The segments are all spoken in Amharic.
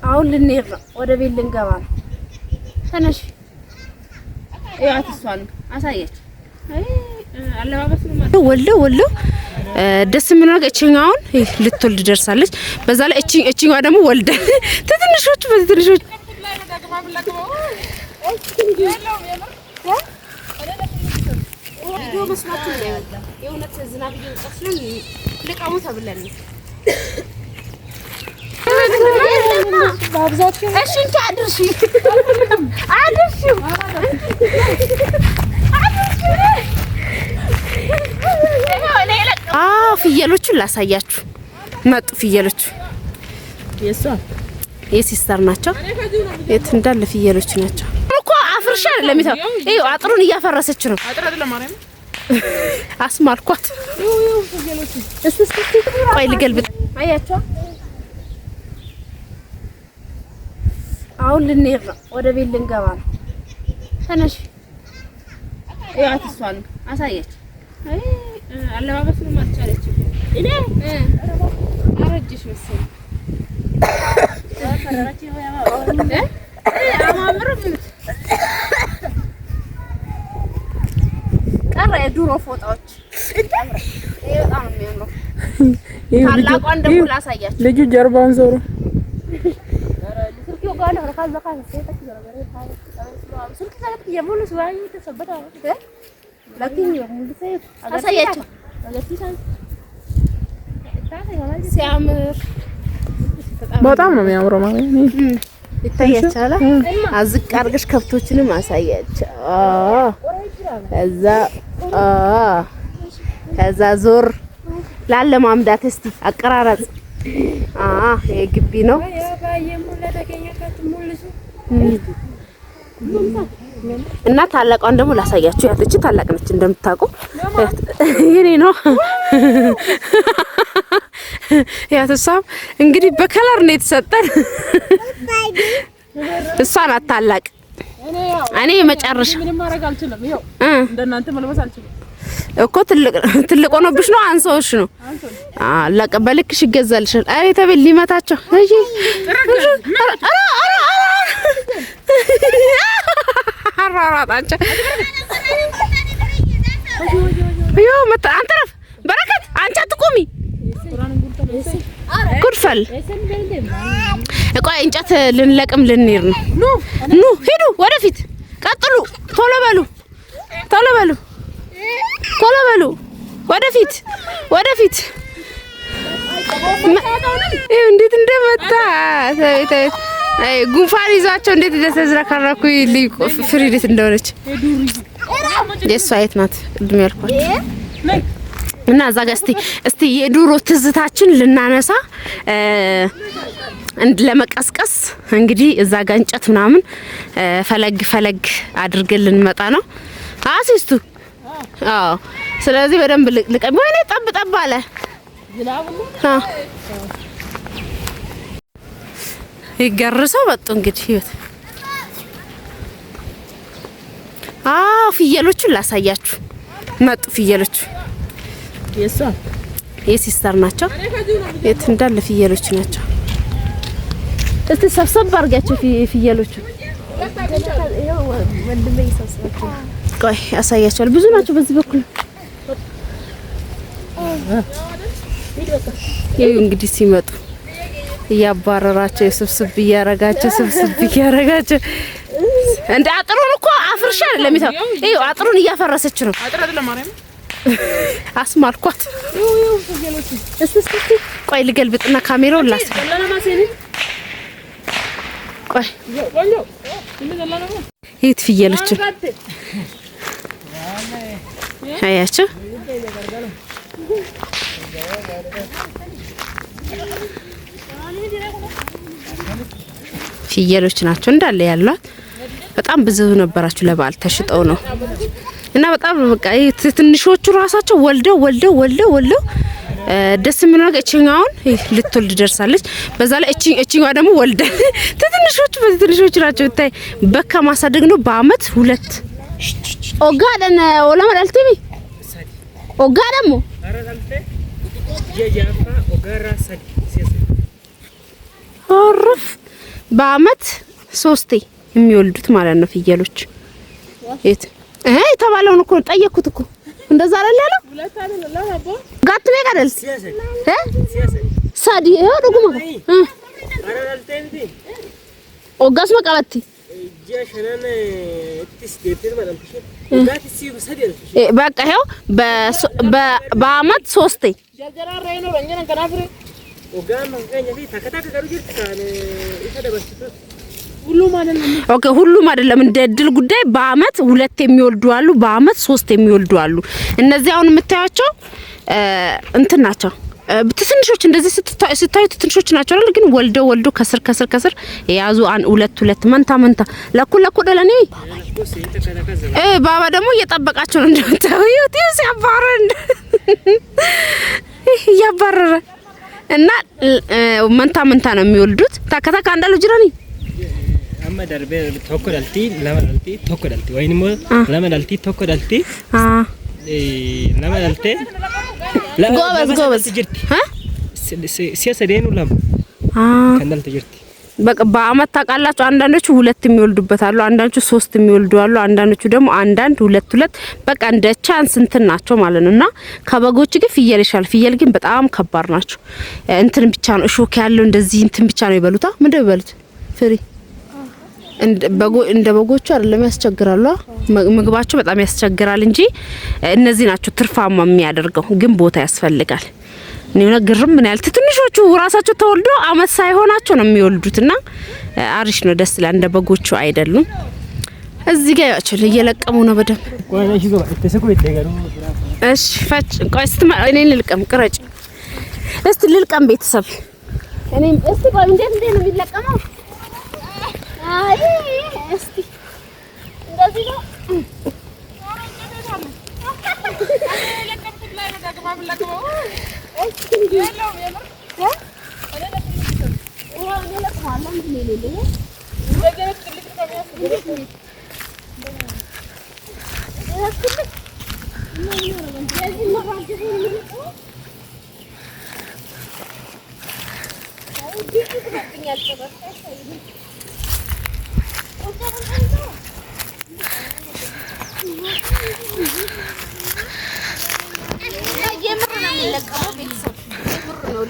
አሁን ልንሄድ ነው ወደ ቤት ልንገባ ነው ተነሽ ያት እሷን አሳየች አለባበስ ነው ወሎ ደስ ምን ነገር እቺኛውን ልትወልድ ደርሳለች በዛ ላይ እቺኛዋ ደግሞ ወልደ ትንሾቹ በትንሾቹ ቪዲዮ መስማችሁ ነው የእውነት ዝናብ እየወጣችልን ልቃሙ ተብለን ባብዛችሁ እሺ እንት አድርሺ ፍየሎቹን ላሳያችሁ መጡ ፍየሎቹ የሲስተር ናቸው የት እንዳለ ፍየሎቹ ናቸው እኮ አፍርሻ አይደለም ይሄው አጥሩን እያፈረሰች ነው አጥር አይደለም ማርያም አስማልኳት ፍየሎቹ እስቲ ቆይ ልገልብጥ አያችሁ አሁን ልንሄድ ነው ወደ ቤት ልንገባ ነው ተነሽ ያት እሷን አሳየች አለባበስ ነው ማቻለች እኔ አረጅሽ መሰለኝ ፈራራች ነው አማምሩም ቀረ የዱሮ ፎጣዎች በጣም የሚያምሩ ታላቋን ደግሞ ላሳያችሁ ልጁ ጀርባውን ዞሮ ስልኪው ጋር ነው ካዛ ሴት ስልክ ሰዓት የሙሉ ስዋይ ተሰበታ ለኪን የሙሉ ሰዓት አሳያችሁ ሲያምር በጣም ነው የሚያምረው ማለት ነው ይታያችኋል አዝቅ አርገሽ ከብቶችንም አሳያችሁ ከዛ ዞር ላለ ማምዳት እስቲ አቀራራጽ የግቢ ነው እና ታላቋን ደግሞ ላሳያችሁ ያለች ታላቅ ነች እንደምታውቁ የኔ ነው ያተሳብ እንግዲህ በከለር ነው የተሰጠን እሷን አታላቅ እኔ መጨረሻ ምንም ማድረግ አልችልም ይሄው እንደናንተ መልበስ አልችልም እኮ ትልቅ ሆኖብሽ ነው አንሶሽ ነው ለቀበልክሽ ይገዛልሻል አሬ ተበል ሊመታቸው እሺ አራራጣቻ ዮ መጣ አንተረፍ በረከት አንቺ አትቆሚ ጉድፈል እቆይ እንጨት ልንለቅም ልንሄድ ነው ኑ ሂዱ ወደፊት ቀጥሉ ቶሎ በሉ ወደፊት እንዴት እንደመጣ አይ ጉንፋን ይዟቸው እንዴት እንደተዝረከረኩ ፍሪዲት እንደሆነች የሷ አይት ናት ቅድም ያልኳት እና እዛ ጋር እስቲ የዱሮ ትዝታችን ልናነሳ ለመቀስቀስ እንግዲህ እዛ ጋር እንጨት ምናምን ፈለግ አድርገን ልንመጣ ነው አሲስቱ አዎ ስለዚህ በደንብ ልቀም ወይኔ ጠብ አለ ይገርሰው መጡ እንግዲህ ህይወት ፍየሎቹን ላሳያችሁ መጡ ፍየሎቹ የሲስተር ናቸው የት እንዳለ ፍየሎቹ ናቸው እስቲ ሰብሰብ አድርጋችሁ ፍየሎቹ ወንድሜ ይሰብስባችሁ ቆይ ያሳያችኋል ብዙ ናቸው በዚህ በኩል ይሄ እንግዲህ ሲመጡ እያባረራቸው ስብስብ እያረጋቸው እንደ አጥሩን እኮ አፍርሻ አይደለም ይሄው አጥሩን እያፈረሰች ነው አጥር አይደለም ማርያም አስማልኳት እስቲ ቆይ ልገልብጥና ካሜራውን ላስ ቆይ የት ፍየሎች አያችሁ ፍየሎች ናቸው እንዳለ ያሏት በጣም ብዙ ነበራችሁ ለበዓል ተሽጠው ነው እና በጣም በቃ ትንሾቹ ራሳቸው ወልደው ደስ ምን ነገር እቺኛውን ልትወልድ ደርሳለች በዛ ላይ እቺኛዋ ደግሞ ወልደ ትንሾቹ ናቸው ታይ በካ ማሳደግ ነው በአመት ሁለት ኦጋደን ወላማ ዳልቲቢ ኦጋ ደግሞ የጃፋ ኦጋራ ሰዲ አረፍ በአመት 3 የሚወልዱት ማለት ነው ፍየሎች። እት የተባለውን እኮ ጠየቅኩት እኮ እንደዛ አይደል ያለው? ጋት በቃደል ሳዲ ደጉማ ኦጋስ መቀበቲ በቃ ይኸው በአመት 3 ኦኬ ሁሉም አይደለም። እንደ እድል ጉዳይ በአመት 2 የሚወልዱ አሉ፣ በአመት 3 የሚወልዱ አሉ። እነዚህ አሁን የምታያቸው እንትን ናቸው። ትንሾች እንደዚህ ስታዩ ትንሾች ናቸው አይደል? ግን ወልደው ከስር የያዙ 2 መንታ ለኩ ደለኔ ባባ ደግሞ እየጠበቃቸው ነው እንደምታዩት እያባረረ እና መንታ ነው የሚወልዱት። ታከታ አንዳሉ ጅራኒ አመዳርበ ተወከዳልቲ ተወከዳልቲ ወይንም ለማዳልቲ ተወከዳልቲ ለማዳልቲ ጎበዝ ጅርቲ ሲያሰደኑ ለም ከንዳልቲ ጅርቲ በቃ በአመት ታውቃላችሁ። አንዳንዶቹ 2 የሚወልዱበት አሉ፣ አንዳንዶቹ 3 የሚወልዱ አሉ፣ አንዳንዶቹ ደግሞ አንዳንድ 2 በቃ እንደ ቻንስ እንትን ናቸው ማለት ነውና ከበጎች ግን ፍየል ይሻል። ፍየል ግን በጣም ከባድ ናቸው። እንትን ብቻ ነው እሾክ ያለው እንደዚህ እንትን ብቻ ነው ይበሉታ። ምንድነው ይበሉት? ፍሪ እንደ በጎቹ አይደለም፣ ያስቸግራሉ። ምግባቸው በጣም ያስቸግራል እንጂ እነዚህ ናቸው ትርፋማ የሚያደርገው። ግን ቦታ ያስፈልጋል። እኔና ግርም ምን ያህል ትንሾቹ ራሳቸው ተወልዶ አመት ሳይሆናቸው ነው የሚወልዱትና አሪሽ ነው፣ ደስ ይላል። እንደ በጎቹ አይደሉም። እዚህ ጋር ያቸው እየለቀሙ ነው በደም። እሺ ፈጭ ቆይ እኔ ልልቀም ቅረጭ እስቲ ልልቀም ቤተሰብ እኔ እስቲ ቆይ እንዴት ነው የሚለቀመው? አይ እስቲ እንደዚህ ነው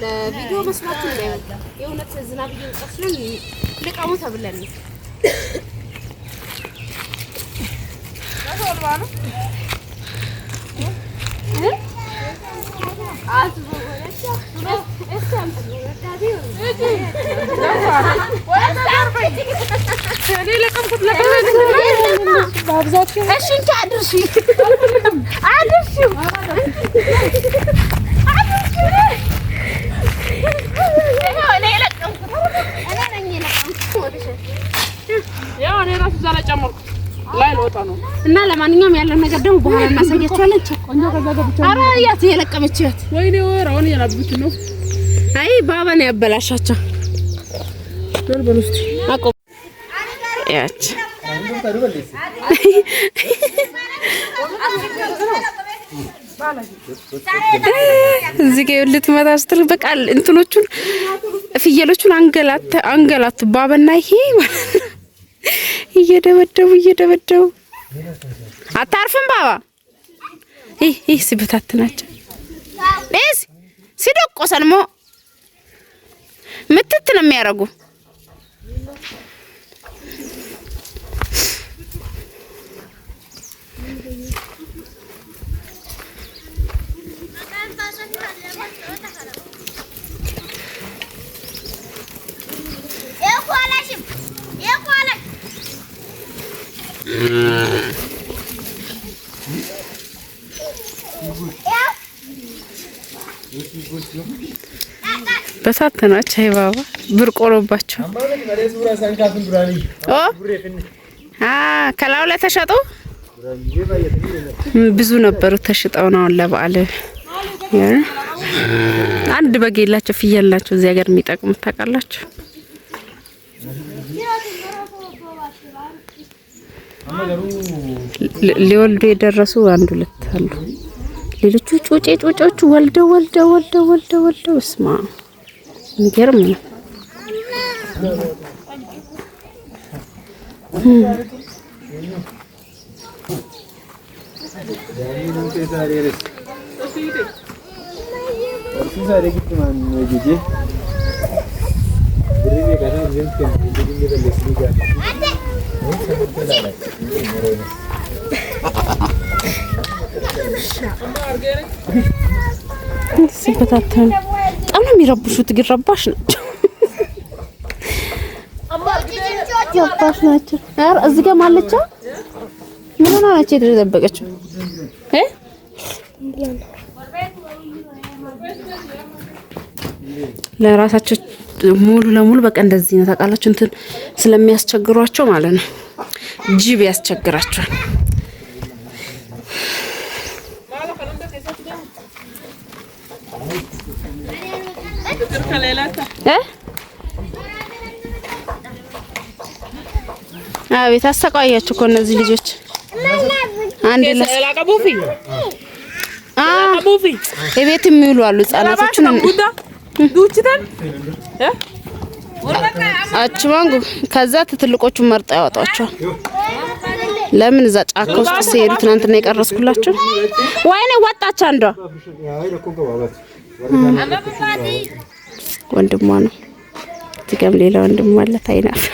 ለቪዲዮ መስማት እንዳይወጣ የእውነት ዝናብ እየወጣስለን ልቀሙ ተብለን ነው። እና ለማንኛውም ያለን ነገር ደግሞ በኋላ እናሳያችኋለን። ቆንጆ ከዛ አረ ያት የለቀመችት ወይኔ ወራውን ያላብት ነው። አይ ባባ ነው ያበላሻቸው። ዶርበሉስቲ አቆ ያች እዚህ ጋር ልትመታ ስትል በቃ እንትኖቹን ፍየሎቹን አንገላት ባባና ይሄ እየደበደቡ አታርፍም ባባ ይሄ ሲበታትናቸው እስ ሲደቆሰልሞ ምትት ነው የሚያረጉ። በሳተናቸው ባባ ብርቆሮባቸው ከላው ላይ ተሸጡ። ብዙ ነበሩ ተሽጠው ነው ለበዓል። አንድ በግ የላቸው ፍየል ናቸው እዚህ ሀገር የሚጠቅሙት ታውቃላችሁ። ሊወልዱ የደረሱ 1-2 አሉ። ሌሎቹ ጮጮቹ ወልደው እስማ የሚገርም ነው። ሲበታተን በጣም ነው የሚረብሹት። ግን ረባሽ ናቸው። ረባሽ ናቸው። ኧረ እዚህ ጋር ማለቻ ምን ሆነ ናቸው የተደበቀችው? ለራሳቸው ሙሉ ለሙሉ በቃ እንደዚህ ነው ታውቃላችሁ። እንትን ስለሚያስቸግሯቸው ማለት ነው። ጅብ ያስቸግራቸዋል። አቤት አሰቃያችሁ እኮ እነዚህ ልጆች። አንድ የቤት የሚውሉ አሉ ህጻናቶቹን አችማንጉ ከዛ ትልቆቹን መርጣ ያወጣቸዋል። ለምን እዛ ጫካ ውስጥ ሲሄዱ ትናንትና የቀረስኩላችሁ ወይኔ ወጣች አንዷ ወንድሟ ነው። እዚጋም ሌላ ወንድሟ አለ ታይናፍ